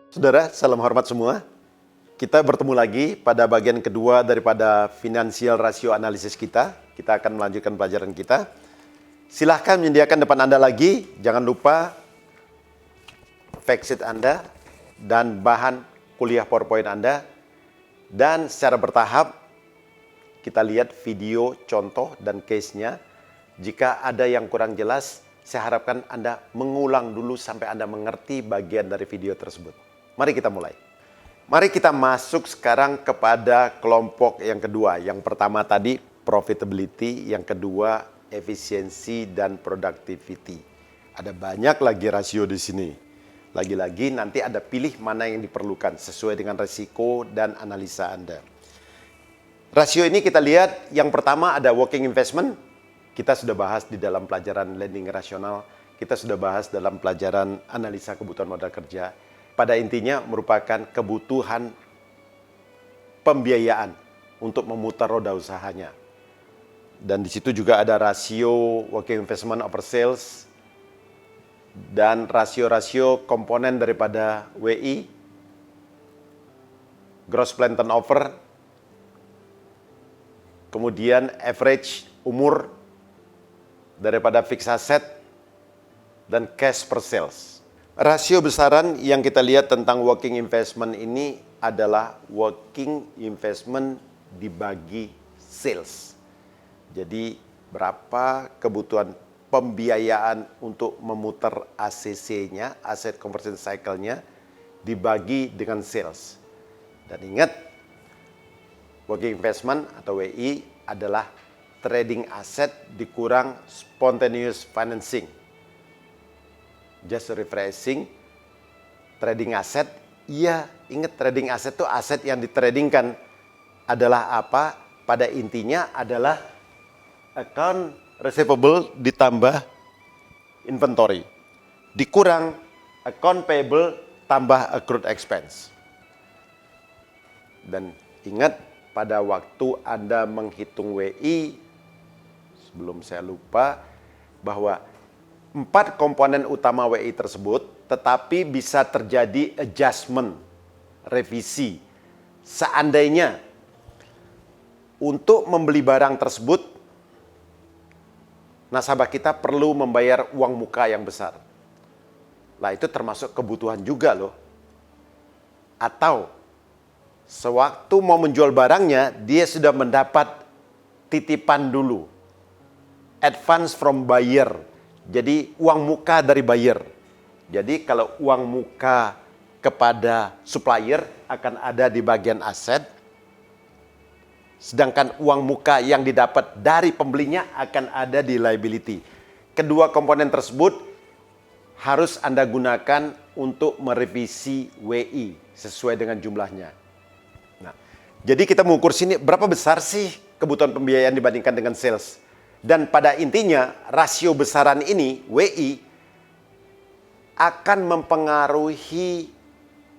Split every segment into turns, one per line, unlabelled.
Saudara, salam hormat semua. Kita bertemu lagi pada bagian kedua daripada Financial Ratio Analysis kita. Kita akan melanjutkan pelajaran kita. Silahkan menyediakan depan Anda lagi. Jangan lupa fact sheet Anda dan bahan kuliah PowerPoint Anda. Dan secara bertahap, kita lihat video, contoh, dan case-nya. Jika ada yang kurang jelas, saya harapkan Anda mengulang dulu sampai Anda mengerti bagian dari video tersebut. Mari kita mulai. Mari kita masuk sekarang kepada kelompok yang kedua. Yang pertama tadi profitability, yang kedua efisiensi dan productivity. Ada banyak lagi rasio di sini. Lagi-lagi nanti ada pilih mana yang diperlukan sesuai dengan resiko dan analisa Anda. Rasio ini kita lihat yang pertama ada working investment. Kita sudah bahas di dalam pelajaran lending rasional. Kita sudah bahas dalam pelajaran analisa kebutuhan modal kerja. Pada intinya merupakan kebutuhan pembiayaan untuk memutar roda usahanya. Dan di situ juga ada rasio working investment over sales dan rasio-rasio komponen daripada WI, gross plan turnover, kemudian average umur daripada fixed asset dan cash per sales. Rasio besaran yang kita lihat tentang working investment ini adalah working investment dibagi sales. Jadi berapa kebutuhan pembiayaan untuk memutar ACC-nya, Asset Conversion Cycle-nya, dibagi dengan sales. Dan ingat, working investment atau WI adalah trading asset dikurang spontaneous financing. Just refreshing, trading aset, iya ingat trading aset itu aset yang ditradingkan adalah apa? Pada intinya adalah account receivable ditambah inventory. Dikurang account payable tambah accrued expense. Dan ingat pada waktu Anda menghitung WI, sebelum saya lupa, bahwa 4 komponen utama WI tersebut, tetapi bisa terjadi adjustment, revisi. Seandainya untuk membeli barang tersebut, nasabah kita perlu membayar uang muka yang besar. Lah itu termasuk kebutuhan juga loh. Atau sewaktu mau menjual barangnya, dia sudah mendapat titipan dulu. Advance from buyer. Jadi uang muka dari buyer. Jadi kalau uang muka kepada supplier akan ada di bagian aset. Sedangkan uang muka yang didapat dari pembelinya akan ada di liability. Kedua komponen tersebut harus Anda gunakan untuk merevisi WI sesuai dengan jumlahnya. Nah, jadi kita mengukur sini berapa besar sih kebutuhan pembiayaan dibandingkan dengan sales. Dan pada intinya rasio besaran ini, WI, akan mempengaruhi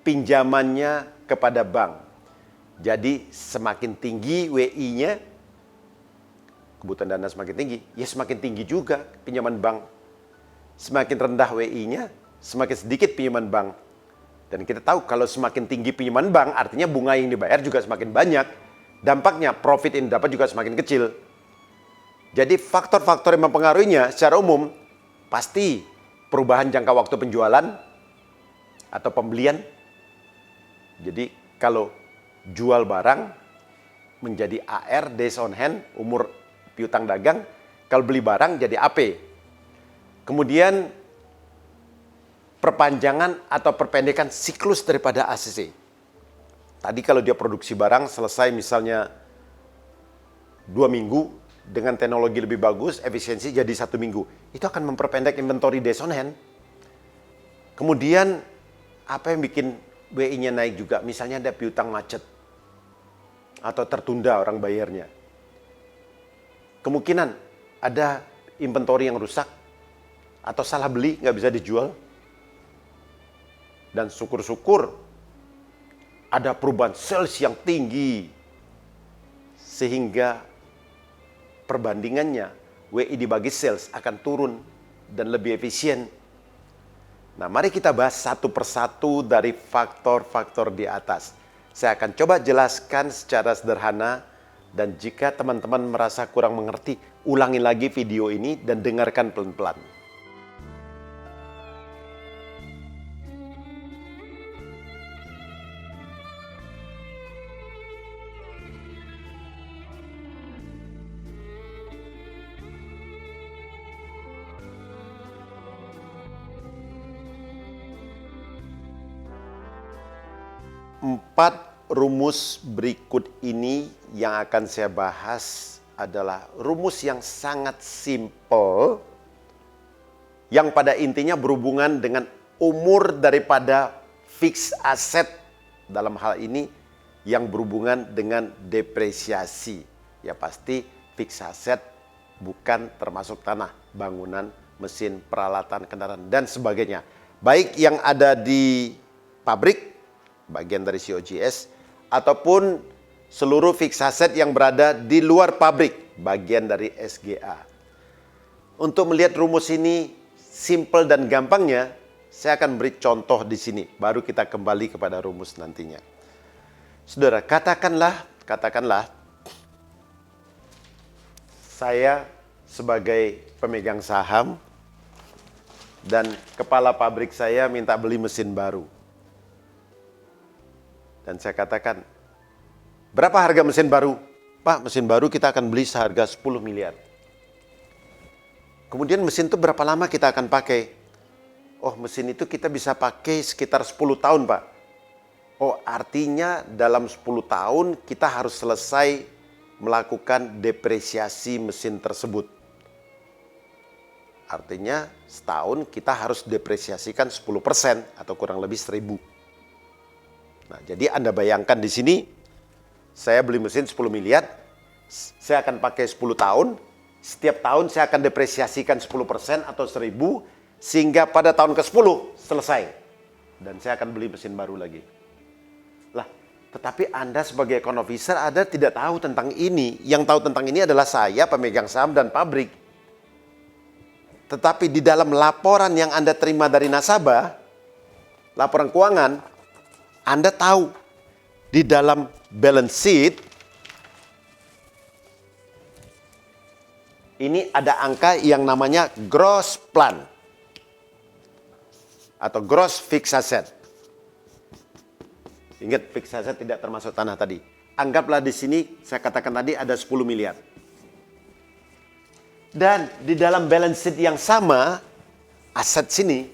pinjamannya kepada bank. Jadi semakin tinggi WI-nya, kebutuhan dana semakin tinggi, ya semakin tinggi juga pinjaman bank. Semakin rendah WI-nya, semakin sedikit pinjaman bank. Dan kita tahu kalau semakin tinggi pinjaman bank, artinya bunga yang dibayar juga semakin banyak. Dampaknya profit yang dapat juga semakin kecil. Jadi faktor-faktor yang mempengaruhinya secara umum pasti perubahan jangka waktu penjualan atau pembelian. Jadi kalau jual barang menjadi AR, days on hand, umur piutang dagang. Kalau beli barang jadi AP. Kemudian perpanjangan atau perpendekan siklus daripada ACC. Tadi kalau dia produksi barang selesai misalnya 2 minggu, dengan teknologi lebih bagus, efisiensi jadi 1 minggu. Itu akan memperpendek inventory days on hand. Kemudian, apa yang bikin WI-nya naik juga? Misalnya ada piutang macet. Atau tertunda orang bayarnya. Kemungkinan ada inventory yang rusak. Atau salah beli, nggak bisa dijual. Dan syukur-syukur ada perubahan sales yang tinggi. Sehingga perbandingannya WI dibagi sales akan turun dan lebih efisien. Nah, mari kita bahas satu persatu dari faktor-faktor di atas. Saya akan coba jelaskan secara sederhana, dan jika teman-teman merasa kurang mengerti, ulangi lagi video ini dan dengarkan pelan-pelan. Empat rumus berikut ini yang akan saya bahas adalah rumus yang sangat simpel, yang pada intinya berhubungan dengan umur daripada fixed asset, dalam hal ini yang berhubungan dengan depresiasi. Ya pasti fixed asset bukan termasuk tanah, bangunan, mesin, peralatan, kendaraan, dan sebagainya. Baik yang ada di pabrik, bagian dari COGS, ataupun seluruh fixed asset yang berada di luar pabrik, bagian dari SGA. Untuk melihat rumus ini simple dan gampangnya, saya akan beri contoh di sini, baru kita kembali kepada rumus nantinya. Saudara, katakanlah saya sebagai pemegang saham dan kepala pabrik saya minta beli mesin baru. Dan saya katakan, berapa harga mesin baru? Pak, mesin baru kita akan beli seharga 10 miliar. Kemudian mesin itu berapa lama kita akan pakai? Oh, mesin itu kita bisa pakai sekitar 10 tahun, Pak. Oh, artinya dalam 10 tahun kita harus selesai melakukan depresiasi mesin tersebut. Artinya setahun kita harus depresiasikan 10% atau kurang lebih 1.000. Nah, jadi Anda bayangkan di sini, saya beli mesin 10 miliar, saya akan pakai 10 tahun, setiap tahun saya akan depresiasikan 10% atau 1.000, sehingga pada tahun ke-10 selesai. Dan saya akan beli mesin baru lagi. Lah, tetapi Anda sebagai account officer, Anda tidak tahu tentang ini. Yang tahu tentang ini adalah saya, pemegang saham dan pabrik. Tetapi di dalam laporan yang Anda terima dari nasabah, laporan keuangan, Anda tahu di dalam balance sheet ini ada angka yang namanya gross plan atau gross fixed asset. Ingat, fixed asset tidak termasuk tanah tadi. Anggaplah di sini saya katakan tadi ada 10 miliar. Dan di dalam balance sheet yang sama, aset sini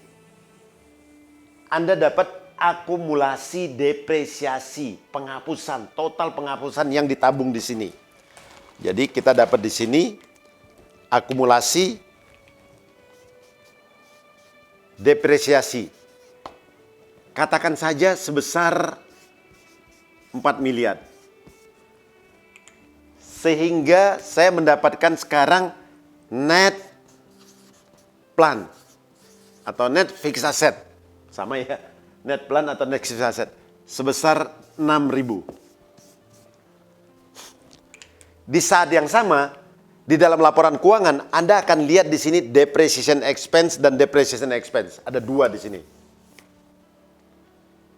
Anda dapat akumulasi depresiasi, penghapusan, total penghapusan yang ditabung di sini. Jadi kita dapat di sini akumulasi depresiasi. Katakan saja sebesar 4 miliar. Sehingga saya mendapatkan sekarang net plan atau net fixed asset. Sama ya. Net plan atau net fixed asset sebesar 6.000. Di saat yang sama, di dalam laporan keuangan Anda akan lihat di sini depreciation expense dan depreciation expense. Ada dua di sini.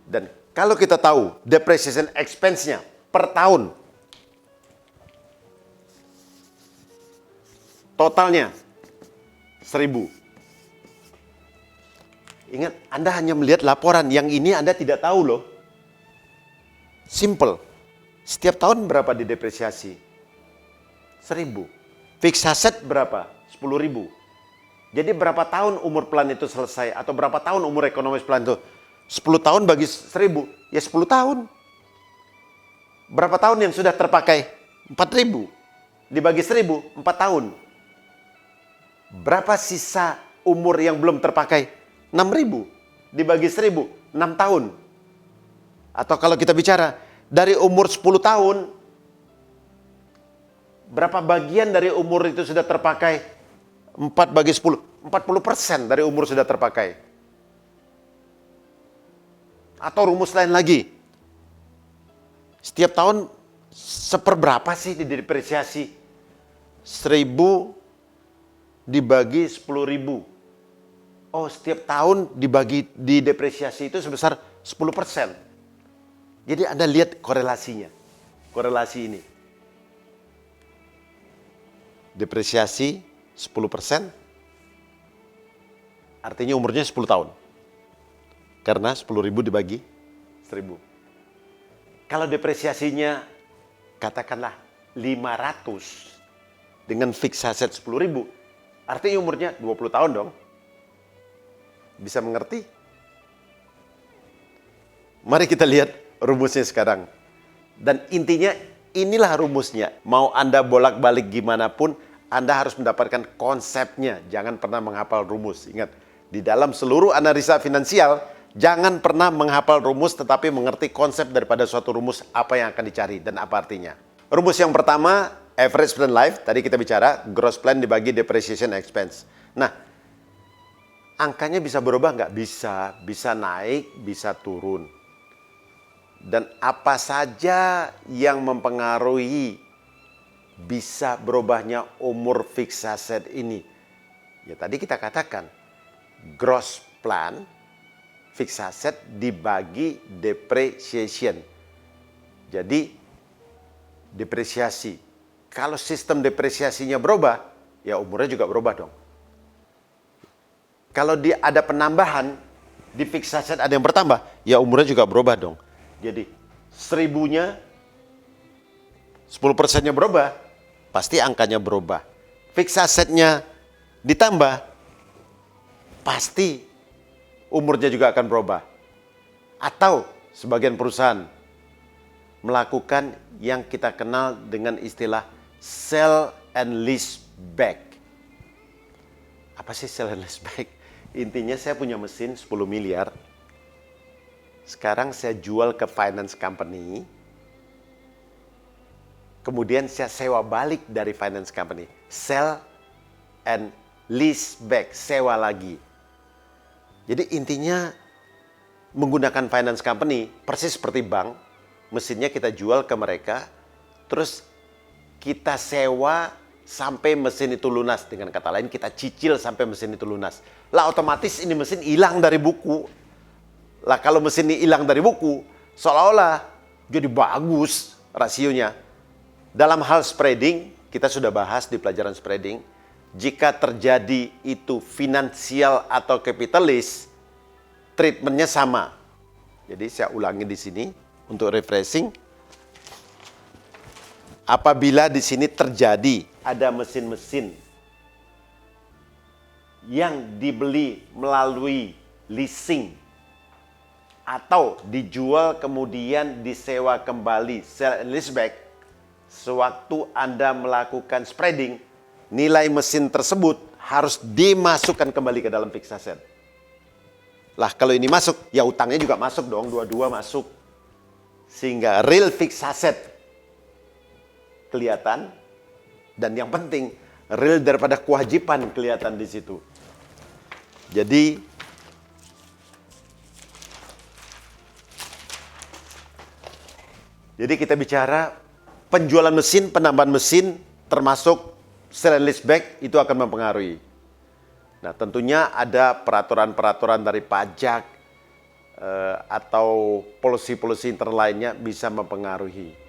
Dan kalau kita tahu depreciation expense-nya per tahun, totalnya 1.000. Ingat, Anda hanya melihat laporan, yang ini Anda tidak tahu loh. Simple. Setiap tahun berapa didepresiasi? 1.000. Fixed asset berapa? 10.000. Jadi berapa tahun umur plan itu selesai? Atau berapa tahun umur ekonomis plan itu? 10 tahun bagi 1.000, ya 10 tahun. Berapa tahun yang sudah terpakai? 4.000. Dibagi 1.000, 4 tahun. Berapa sisa umur yang belum terpakai? 6.000 dibagi 1.000, 6 tahun. Atau kalau kita bicara dari umur 10 tahun, berapa bagian dari umur itu sudah terpakai? 4 bagi 10, 40% dari umur sudah terpakai. Atau rumus lain lagi, setiap tahun seperberapa sih didepresiasi? 1.000 dibagi 10.000. Oh, setiap tahun dibagi di depresiasi itu sebesar 10%. Jadi Anda lihat korelasinya. Korelasi ini. Depresiasi 10%, artinya umurnya 10 tahun. Karena 10.000 dibagi 1.000. Kalau depresiasinya katakanlah 500 dengan fix aset 10.000, artinya umurnya 20 tahun dong. Bisa mengerti? Mari kita lihat rumusnya sekarang. Dan intinya inilah rumusnya. Mau Anda bolak-balik gimana pun, Anda harus mendapatkan konsepnya. Jangan pernah menghafal rumus. Ingat, di dalam seluruh analisa finansial, jangan pernah menghafal rumus tetapi mengerti konsep daripada suatu rumus apa yang akan dicari dan apa artinya. Rumus yang pertama, average plan life. Tadi kita bicara, gross plan dibagi depreciation expense. Nah, angkanya bisa berubah nggak? Bisa naik, bisa turun. Dan apa saja yang mempengaruhi bisa berubahnya umur fixed asset ini? Ya tadi kita katakan, gross plan fixed asset dibagi depreciation. Jadi depresiasi. Kalau sistem depresiasinya berubah, ya umurnya juga berubah dong. Kalau ada penambahan, di fixed asset ada yang bertambah, ya umurnya juga berubah dong. Jadi 1.000-nya, 10%-nya berubah, pasti angkanya berubah. Fixed assetnya ditambah, pasti umurnya juga akan berubah. Atau sebagian perusahaan melakukan yang kita kenal dengan istilah sell and lease back. Apa sih sell and lease back? Intinya saya punya mesin 10 miliar. Sekarang saya jual ke finance company. Kemudian saya sewa balik dari finance company. Sell and lease back, sewa lagi. Jadi intinya menggunakan finance company persis seperti bank. Mesinnya kita jual ke mereka, terus kita sewa sampai mesin itu lunas. Dengan kata lain, kita cicil sampai mesin itu lunas. Lah otomatis ini mesin hilang dari buku. Lah kalau mesin ini hilang dari buku, seolah-olah jadi bagus rasionya. Dalam hal spreading, kita sudah bahas di pelajaran spreading. Jika terjadi itu finansial atau kapitalis, treatmentnya sama. Jadi saya ulangi di sini untuk refreshing. Apabila di sini terjadi ada mesin-mesin yang dibeli melalui leasing atau dijual kemudian disewa kembali, sell and lease back, sewaktu Anda melakukan spreading, nilai mesin tersebut harus dimasukkan kembali ke dalam fixed asset. Lah kalau ini masuk, ya utangnya juga masuk dong, dua-dua masuk. Sehingga real fixed asset kelihatan, dan yang penting real daripada kewajiban kelihatan di situ. Jadi kita bicara penjualan mesin, penambahan mesin, termasuk sell and lease back itu akan mempengaruhi. Nah tentunya ada peraturan-peraturan dari pajak atau polisi-polisi internal lainnya bisa mempengaruhi.